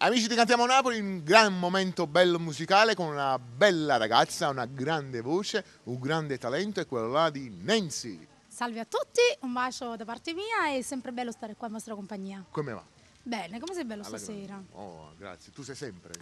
Amici di Cantiamo Napoli, un gran momento bello musicale con una bella ragazza, una grande voce, un grande talento, è quello là di Nancy. Salve a tutti, un bacio da parte mia, è sempre bello stare qua in vostra compagnia. Come va? Bene, come sei bello Alla stasera? grande. Oh, grazie, tu sei sempre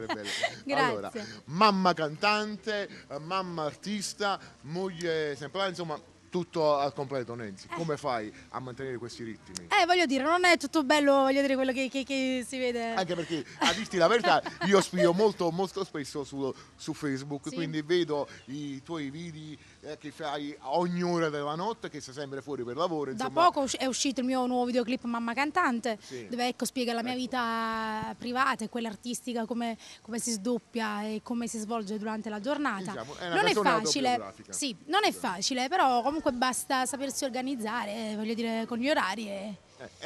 bella. Grazie. Allora, mamma cantante, mamma artista, moglie sempre là, insomma, tutto al completo, Nancy. Come fai a mantenere questi ritmi? Voglio dire, non è tutto bello, voglio dire, quello che si vede. Anche perché, a dirti la verità, io spio molto spesso su Facebook, Sì. quindi vedo i tuoi video che fai a ogni ora della notte, che sei sempre fuori per lavoro. Da Insomma. poco è uscito il mio nuovo videoclip Mamma Cantante, Sì. dove spiega la mia vita privata e quella artistica, come si sdoppia e come si svolge durante la giornata. Diciamo, è una Non è canzone facile, autobiografica. sì, non è facile, però comunque basta sapersi organizzare, voglio dire, con gli orari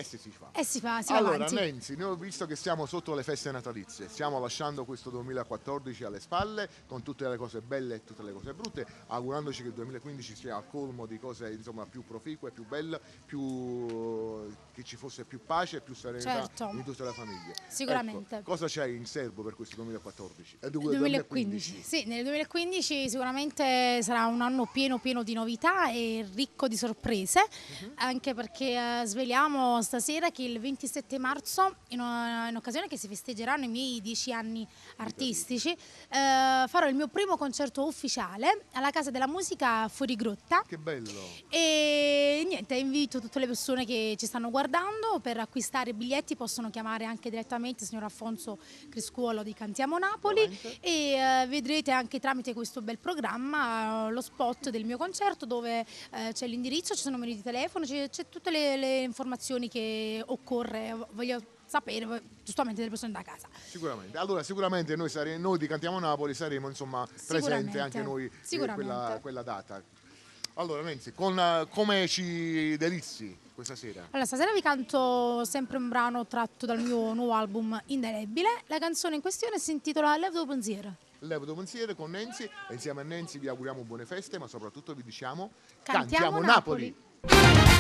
Si fa. e si va Allora, avanti. Nancy, noi ho visto che siamo sotto le feste natalizie, stiamo lasciando questo 2014 alle spalle con tutte le cose belle e tutte le cose brutte, augurandoci che il 2015 sia a colmo di cose insomma più proficue, più belle, che ci fosse più pace e più serenità Certo. in tutte le famiglie. Sicuramente. Ecco, cosa c'è in serbo per questo 2014? 2015. Sì, nel 2015 sicuramente sarà un anno pieno di novità e ricco di sorprese, anche perché sveliamo stasera che il 27 marzo, in occasione che si festeggeranno i miei 10 anni artistici, farò il mio primo concerto ufficiale alla Casa della Musica Fuori Grotta. Che bello! E niente, invito tutte le persone che ci stanno guardando, per acquistare i biglietti possono chiamare anche direttamente il signor Alfonso Criscuolo di Cantiamo Napoli. Veramente? E vedrete anche tramite questo bel programma lo spot del mio concerto, dove c'è l'indirizzo, ci sono i numeri di telefono, c'è tutte le informazioni che occorre, voglio sapere giustamente delle persone da casa. Sicuramente. Allora, sicuramente noi di Cantiamo Napoli saremo insomma presenti anche noi quella data. Allora, Nancy, come ci delizi questa sera? Allora, stasera vi canto sempre un brano tratto dal mio nuovo album Indelebile. La canzone in questione si intitola Levo tuo pensiero. Levo tuo pensiero con Nancy, e insieme a Nancy vi auguriamo buone feste, ma soprattutto vi diciamo Cantiamo Napoli. Napoli.